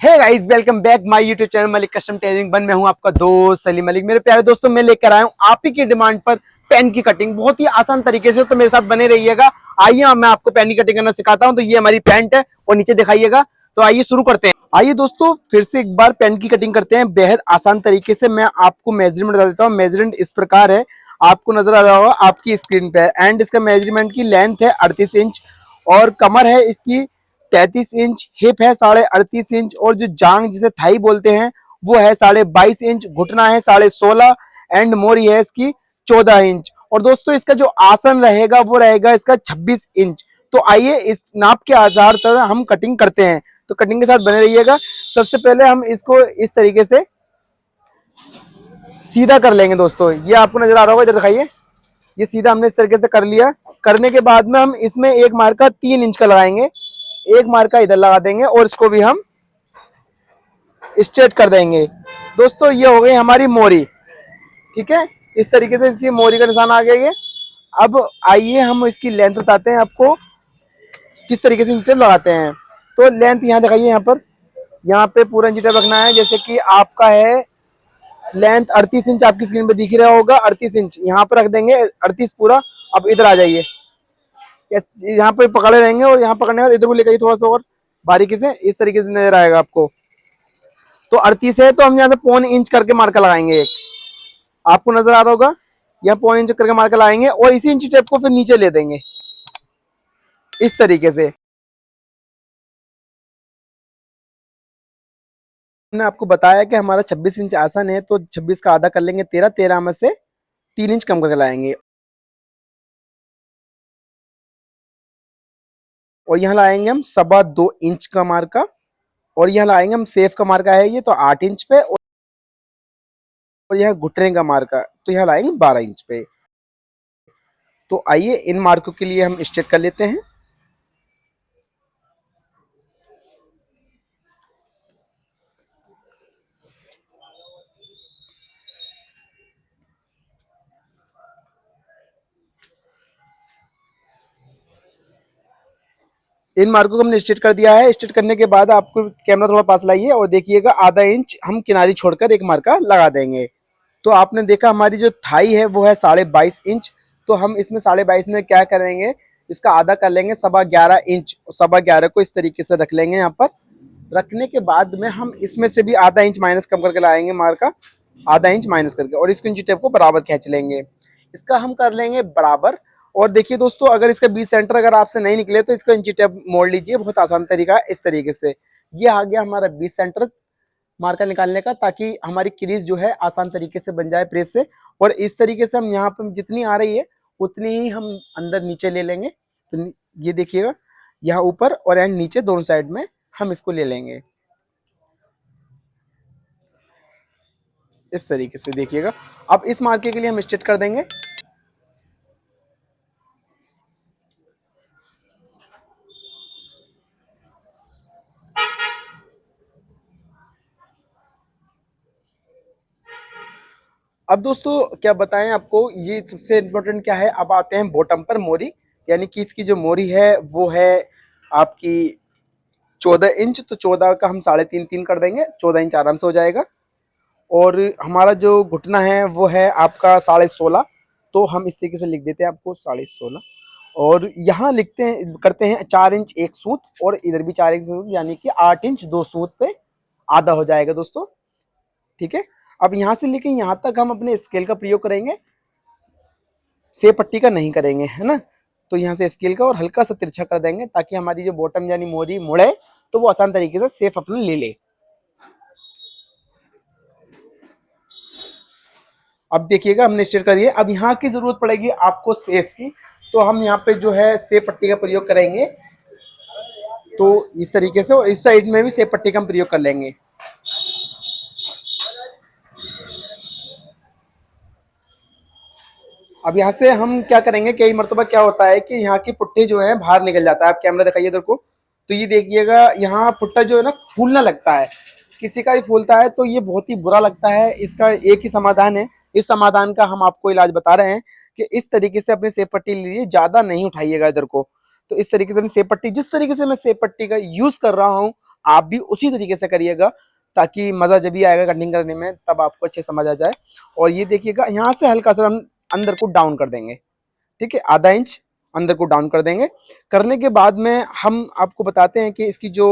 Hey guys, welcome back my YouTube channel Malik custom tailoring one में हूं आपका दोस्त सलीम मलिक। मेरे प्यारे दोस्तों, मैं लेकर आया हूं आप ही की डिमांड पर पेन की कटिंग बहुत ही आसान तरीके से। तो मेरे साथ बने रहिएगा। आइए मैं आपको पेन की कटिंग करना सिखाता हूं। तो ये हमारी पैंट है और नीचे दिखाइएगा। तो आइए शुरू करते हैं। आइए दोस्तों, फिर से एक बार पेन की कटिंग करते हैं बेहद आसान तरीके से। मैं आपको मेजरमेंट बता देता हूँ। मेजरमेंट इस प्रकार है, आपको नजर आ रहा होगा आपकी स्क्रीन पे। एंड इसका मेजरमेंट की लेंथ है 38 इंच और कमर है इसकी 33 इंच, हिप है 38.5 इंच और जो जांग जिसे थाई बोलते हैं वो है 22.5 इंच, घुटना है 16.5 एंड मोरी है इसकी 14 इंच। और दोस्तों इसका जो आसन रहेगा वो रहेगा इसका 26 इंच। तो आइए इस नाप के आधार पर हम कटिंग करते हैं। तो कटिंग के साथ बने रहिएगा। सबसे पहले हम इसको इस तरीके से सीधा कर लेंगे। दोस्तों ये आपको नजर आ रहा होगा, इधर दिखाइए। ये सीधा हमने इस तरीके से कर लिया। करने के बाद में हम इसमें एक मार्का 3 इंच का लगाएंगे, एक मार्का इधर लगा देंगे और इसको भी हम स्ट्रेट कर देंगे। दोस्तों ये हो गई हमारी मोरी, ठीक है। इस तरीके से इसकी मोरी का निशान आ गया। अब आइए हम इसकी लेंथ बताते हैं आपको किस तरीके से इंची टेप लगाते हैं। तो लेंथ यहाँ दिखाइए, यहाँ पर यहाँ पे पूरा इंची टेप रखना है। जैसे कि आपका है लेंथ 38 इंच, आपकी स्क्रीन पे दिख रहा होगा 38 इंच, यहाँ पर रख देंगे 38 पूरा। अब इधर आ जाइए, यहाँ पे पकड़े रहेंगे और यहाँ पकड़ने के बाद इधर को लेकर थोड़ा सा और बारीकी से इस तरीके से नजर आएगा आपको। तो 38 है तो हम यहाँ से 0.25 इंच करके मार्कर लगाएंगे। एक आपको नजर आ रहा होगा, यहाँ 0.25 इंच करके मार्कर लगाएंगे और इसी इंची टेप को फिर नीचे ले देंगे इस तरीके से। मैंने आपको बताया कि हमारा 26 इंच आसन है, तो 26 का आधा कर लेंगे 13, 13 में से 3 इंच कम करके लाएंगे और यहाँ लाएंगे हम 2.25 इंच का मार्का। और यहाँ लाएंगे हम सेफ का मार्का है ये तो 8 इंच पे और यहाँ घुटने का मार्का तो यहाँ लाएंगे 12 इंच पे। तो आइए इन मार्कों के लिए हम स्ट्रेट कर लेते हैं। इन मार्कों को हमने स्ट्रेट कर दिया है। स्ट्रेट करने के बाद आपको कैमरा थोड़ा पास लाइए और देखिएगा आधा इंच हम किनारी छोड़कर एक मार्का लगा देंगे। तो आपने देखा हमारी जो थाई है वो है 22.5 इंच। तो हम इसमें 22.5 में क्या करेंगे, इसका आधा कर लेंगे 11.25 इंच। 11.25 को इस तरीके से रख लेंगे। यहाँ पर रखने के बाद में हम इसमें से भी आधा इंच माइनस कम करके लाएंगे मार्का, आधा इंच माइनस करके, और इसको इंची टेप को बराबर खींच लेंगे। इसका हम कर लेंगे बराबर। और देखिए दोस्तों, अगर इसका बीच सेंटर अगर आपसे नहीं निकले तो इसको इंची टेप मोड़ लीजिए। बहुत आसान तरीका है इस तरीके से। ये आ गया हमारा बीच सेंटर मार्का निकालने का, ताकि हमारी क्रीज जो है आसान तरीके से बन जाए प्रेस से। और इस तरीके से हम यहाँ पर जितनी आ रही है उतनी ही हम अंदर नीचे ले लेंगे। तो ये देखिएगा, यहाँ ऊपर और एंड नीचे दोनों साइड में हम इसको ले लेंगे इस तरीके से। देखिएगा अब इस मार्के के लिए हम स्ट्रेट कर देंगे। अब दोस्तों क्या बताएं आपको, ये सबसे इम्पोर्टेंट क्या है। अब आते हैं बॉटम पर, मोरी, यानी कि इसकी जो मोरी है वो है आपकी 14 इंच। तो 14 का हम 3.5 3 कर देंगे, 14 इंच आराम से हो जाएगा। और हमारा जो घुटना है वो है आपका 16.5। तो हम इस तरीके से लिख देते हैं आपको 16.5। और यहाँ लिखते हैं, करते हैं 4 इंच एक सूत और इधर भी 4 इंच सूत, यानी कि 8 इंच 2 सूत पे आधा हो जाएगा दोस्तों, ठीक है। अब यहाँ से लेके यहाँ तक हम अपने स्केल का प्रयोग करेंगे, सेब पट्टी का नहीं करेंगे, है ना। तो यहाँ से स्केल का और हल्का सा तिरछा कर देंगे ताकि हमारी जो बॉटम यानी मोरी मुड़े तो वो आसान तरीके से सेफ अपना ले ले। अब देखिएगा हमने स्ट्रेट कर दिया। अब यहाँ की जरूरत पड़ेगी आपको सेफ की। तो हम यहाँ पे जो है सेब पट्टी का प्रयोग करेंगे। तो इस तरीके से, और इस साइड में भी सेब पट्टी का हम प्रयोग कर लेंगे। अब यहाँ से हम क्या करेंगे, कई मरतबा क्या होता है कि यहाँ की पुट्टी जो है बाहर निकल जाता है। आप कैमरा दिखाइए इधर को। तो ये देखिएगा यहाँ पुट्टा जो है ना फूलने लगता है, किसी का भी फूलता है तो ये बहुत ही बुरा लगता है। इसका एक ही समाधान है। इस समाधान का हम आपको इलाज बता रहे हैं कि इस तरीके से अपनी सेब पट्टी लीजिए, ज्यादा नहीं उठाइएगा इधर को। तो इस तरीके से अपनी सेब पट्टी, जिस तरीके से मैं सेब पट्टी का यूज कर रहा हूँ आप भी उसी तरीके से करिएगा, ताकि मज़ा जब भी आएगा कटिंग करने में तब आपको अच्छे समझ आ जाए। और ये देखिएगा यहाँ से हल्का सा हम अंदर को डाउन कर देंगे, ठीक है, आधा इंच अंदर को डाउन कर देंगे। करने के बाद में हम आपको बताते हैं कि इसकी जो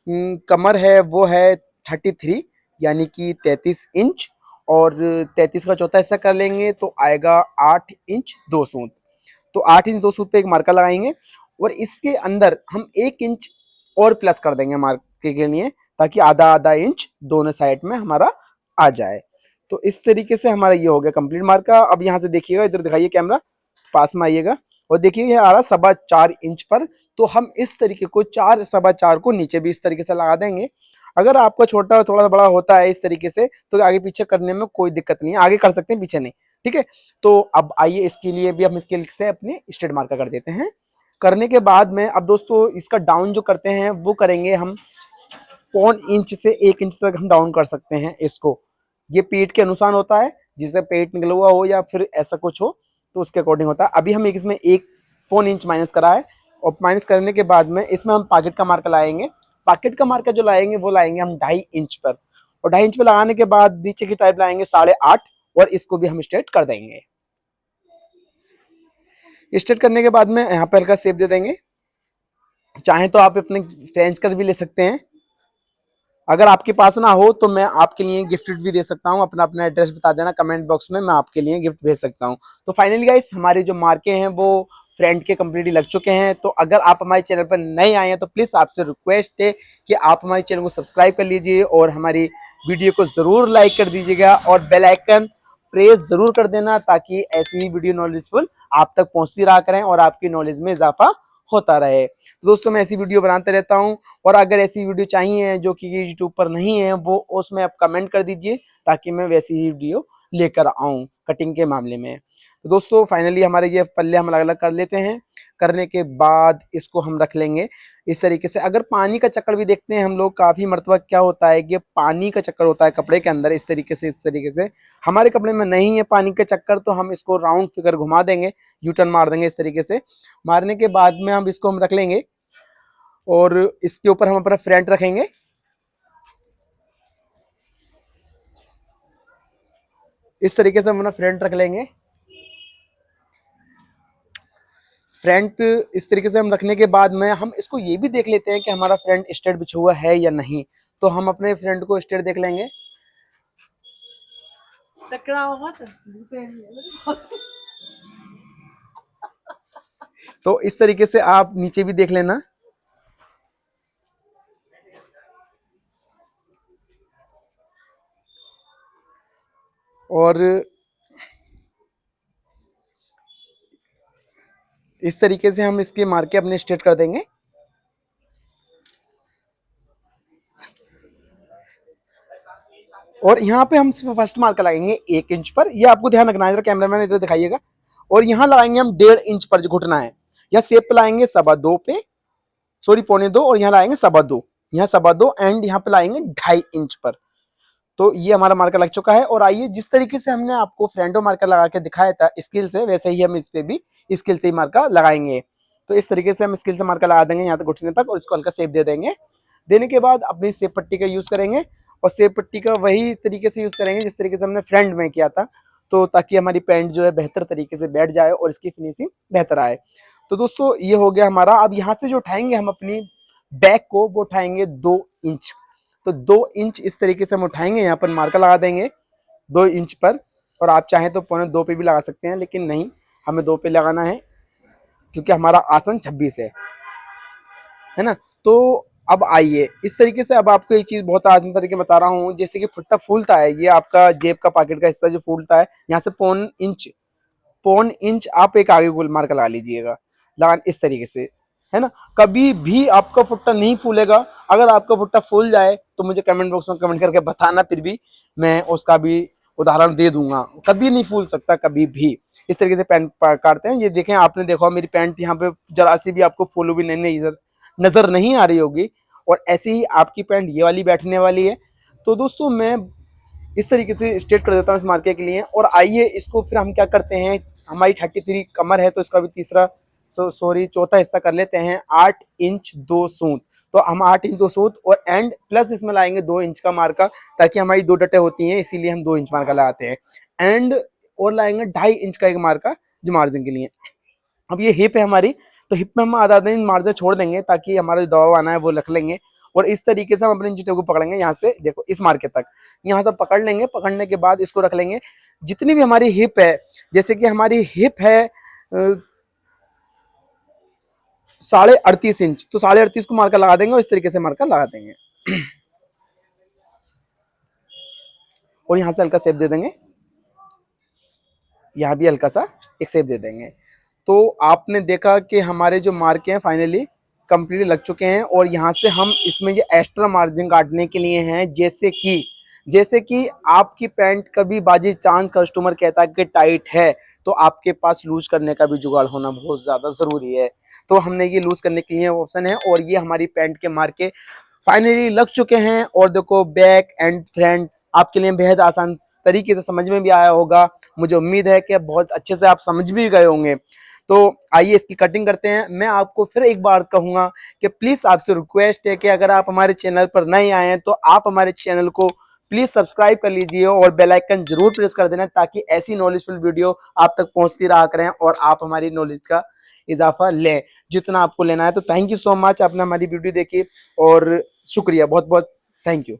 कमर है वो है 33 यानी कि 33 इंच, और 33 का चौथा हिस्सा कर लेंगे तो आएगा 8 इंच 2 सूत। तो 8 इंच 2 सूत पे एक मार्का लगाएंगे और इसके अंदर हम 1 इंच और प्लस कर देंगे मार्के के लिए, ताकि आधा आधा इंच दोनों साइड में हमारा आ जाए। तो इस तरीके से हमारा ये हो गया कंप्लीट मार्का। अब यहाँ से देखिएगा, इधर दिखाइए कैमरा, पास में आइएगा और देखिए ये आ रहा 4.25 इंच पर। तो हम इस तरीके को 4 4.25 को नीचे भी इस तरीके से लगा देंगे। अगर आपका छोटा थोड़ा बड़ा होता है इस तरीके से तो आगे पीछे करने में कोई दिक्कत नहीं है, आगे कर सकते हैं पीछे नहीं, ठीक है। तो अब आइए इसके लिए भी हम स्केल से अपने स्ट्रेट मार्का कर देते हैं। करने के बाद में अब दोस्तों इसका डाउन जो करते हैं वो करेंगे हम 0.25 से 1 इंच तक हम डाउन कर सकते हैं इसको। ये पेट के अनुसार होता है, जिससे पेट निकला हुआ हो या फिर ऐसा कुछ हो तो उसके अकॉर्डिंग होता है। अभी हम इसमें 1 पौन इंच माइनस करा है, और माइनस करने के बाद में इसमें हम पॉकेट का मार्का लाएंगे। पॉकेट का मार्का जो लाएंगे वो लाएंगे हम 2.5 इंच पर, और 2.5 इंच पर लगाने के बाद नीचे की टाइप लाएंगे 8.5, और इसको भी हम स्ट्रेट कर देंगे। स्ट्रेट करने के बाद में यहाँ पर हल्का शेप दे देंगे। चाहे तो आप अपने फ्रेंच कर भी ले सकते हैं, अगर आपके पास ना हो तो मैं आपके लिए गिफ्ट भी दे सकता हूं। अपना अपना एड्रेस बता देना कमेंट बॉक्स में, मैं आपके लिए गिफ्ट भेज सकता हूं। तो फाइनली गाइस हमारे जो मार्के हैं वो फ्रंट के कंप्लीटली लग चुके हैं। तो अगर आप हमारे चैनल पर नए आए हैं तो प्लीज़ आपसे रिक्वेस्ट है कि आप हमारे चैनल को सब्सक्राइब कर लीजिए और हमारी वीडियो को ज़रूर लाइक कर दीजिएगा और बेल आइकन प्रेस ज़रूर कर देना, ताकि ऐसी ही वीडियो नॉलेजफुल आप तक पहुँचती रहा करें और आपकी नॉलेज में इजाफा होता रहे। तो दोस्तों मैं ऐसी वीडियो बनाते रहता हूं, और अगर ऐसी वीडियो चाहिए जो कि यूट्यूब पर नहीं है वो उसमें आप कमेंट कर दीजिए, ताकि मैं वैसी ही वीडियो लेकर आऊं कटिंग के मामले में। तो दोस्तों फाइनली हमारे ये पल्ले हम अलग अलग कर लेते हैं। करने के बाद इसको हम रख लेंगे इस तरीके से। अगर पानी का चक्कर भी देखते हैं हम लोग, काफ़ी मरतबा क्या होता है कि पानी का चक्कर होता है कपड़े के अंदर इस तरीके से हमारे कपड़े में नहीं है पानी का चक्कर, तो हम इसको राउंड फिगर घुमा देंगे, यूटर्न मार देंगे इस तरीके से। मारने के बाद में हम इसको हम रख लेंगे और इसके ऊपर हम अपना फ्रंट रखेंगे। इस तरीके से हम अपना फ्रंट रख लेंगे। फ्रंट इस तरीके से हम रखने के बाद में हम इसको ये भी देख लेते हैं कि हमारा फ्रंट स्ट्रेट बिछा हुआ है या नहीं। तो हम अपने फ्रंट को स्ट्रेट देख लेंगे। तो इस तरीके से आप नीचे भी देख लेना। और इस तरीके से हम इसके मार्के अपने स्ट्रेट कर देंगे। और यहाँ पे हम फर्स्ट मार्कर लगाएंगे 1 इंच पर, ये आपको ध्यान रखना है, कैमरामैन इधर दिखाइएगा। और यहाँ लगाएंगे हम 1.5 इंच पर जो घुटना है, या सेप पे लाएंगे 2.25 पे, सॉरी 2.25, और यहाँ लाएंगे 2.25, यहाँ 2.25 एंड यहाँ पे लाएंगे 2.5 इंच पर। तो ये हमारा मार्कर लग चुका है। और आइए जिस तरीके से हमने आपको फ्रंटो मार्कर लगा के दिखाया था स्किल से, वैसे ही हम इस पे भी स्किल से ही मार्कर लगाएंगे। तो इस तरीके से हम स्किल से मार्कर लगा देंगे यहाँ तक घुटने तक, और इसको हल्का शेप दे देंगे। देने के बाद अपनी सेप पट्टी का यूज करेंगे, और सेप पट्टी का वही तरीके से यूज करेंगे जिस तरीके से हमने फ्रंट में किया था, तो ताकि हमारी पैंट जो है बेहतर तरीके से बैठ जाए और इसकी फिनिशिंग बेहतर आए। तो दोस्तों ये हो गया हमारा। अब यहाँ से जो उठाएंगे हम अपनी बैक को, वो उठाएंगे 2 इंच। तो 2 इंच इस तरीके से हम उठाएंगे, यहाँ पर मार्कर लगा देंगे 2 इंच पर, और आप चाहें तो 2.25 पे भी लगा सकते हैं, लेकिन नहीं, हमें 2 पे लगाना है क्योंकि हमारा आसन 26 है ना। तो अब आइए इस तरीके से, अब आपको एक चीज़ बहुत आसान तरीके बता रहा हूँ। जैसे कि फुट्टा फूलता है, ये आपका जेब का पॉकेट का हिस्सा जो फूलता है, यहाँ से 0.25 इंच आप एक आगे गोल मार्कर लगा लीजिएगा, लगा इस तरीके से, है ना। कभी भी आपका फुट्टा नहीं फूलेगा। अगर आपका फुट्टा फूल जाए तो मुझे कमेंट बॉक्स में कमेंट करके बताना, फिर भी मैं उसका भी उदाहरण दे दूंगा। कभी नहीं फूल सकता कभी भी। इस तरीके से पैंट काटते हैं। ये देखें, आपने देखा मेरी पैंट यहाँ पे जरा सी भी आपको फूल भी नहीं नजर नहीं आ रही होगी, और ऐसे ही आपकी पैंट ये वाली बैठने वाली है। तो दोस्तों मैं इस तरीके से स्ट्रेट कर देता हूँ इस मार्के के लिए। और आइए इसको फिर हम क्या करते हैं, हमारी 33 कमर है तो इसका भी तीसरा सॉरी चौथा हिस्सा कर लेते हैं 8 इंच 2 सूत। तो हम 8 इंच 2 सूत और एंड प्लस इसमें लाएंगे 2 इंच का मार्का, ताकि हमारी 2 डटे होती हैं इसीलिए हम 2 इंच मार्का लगाते हैं। एंड और लाएंगे 2.5 इंच का एक मार्का जो मार्जिन के लिए। अब ये हिप है हमारी, तो हिप में हम आधा दिन मार्जिन छोड़ देंगे ताकि हमारा जो दबाव आना है वो रख लेंगे। और इस तरीके से हम अपने इंची टेप को पकड़ेंगे यहाँ से, देखो इस मार्के तक, यहाँ से पकड़ लेंगे। पकड़ने के बाद इसको रख लेंगे। जितनी भी हमारी हिप है, जैसे कि हमारी हिप है 38.5 इंच, तो 38.5 को मार्का लगा देंगे और इस तरीके से मार्का लगा देंगे। और यहाँ से हल्का शेप दे देंगे, यहाँ भी हल्का सा एक शेप दे देंगे। तो आपने देखा कि हमारे जो मार्के हैं फाइनली कंप्लीटली लग चुके हैं। और यहाँ से हम इसमें ये एक्स्ट्रा मार्जिन काटने के लिए हैं, जैसे कि आपकी पैंट कभी बाजी चांस कस्टमर कहता है कि टाइट है, तो आपके पास लूज करने का भी जुगाड़ होना बहुत ज़्यादा ज़रूरी है। तो हमने ये लूज करने के लिए ऑप्शन है। और ये हमारी पैंट के मार्के फाइनली लग चुके हैं। और देखो बैक एंड फ्रंट आपके लिए बेहद आसान तरीके से समझ में भी आया होगा। मुझे उम्मीद है कि बहुत अच्छे से आप समझ भी गए होंगे। तो आइए इसकी कटिंग करते हैं। मैं आपको फिर एक बार कहूँगा कि प्लीज़ आपसे रिक्वेस्ट है कि अगर आप हमारे चैनल पर नए आए हैं तो आप हमारे चैनल को प्लीज़ सब्सक्राइब कर लीजिए और बेल आइकन जरूर प्रेस कर देना, ताकि ऐसी नॉलेजफुल वीडियो आप तक पहुंचती रहा करें और आप हमारी नॉलेज का इजाफा लें जितना आपको लेना है। तो थैंक यू सो मच, आपने हमारी वीडियो देखी और शुक्रिया, बहुत बहुत थैंक यू।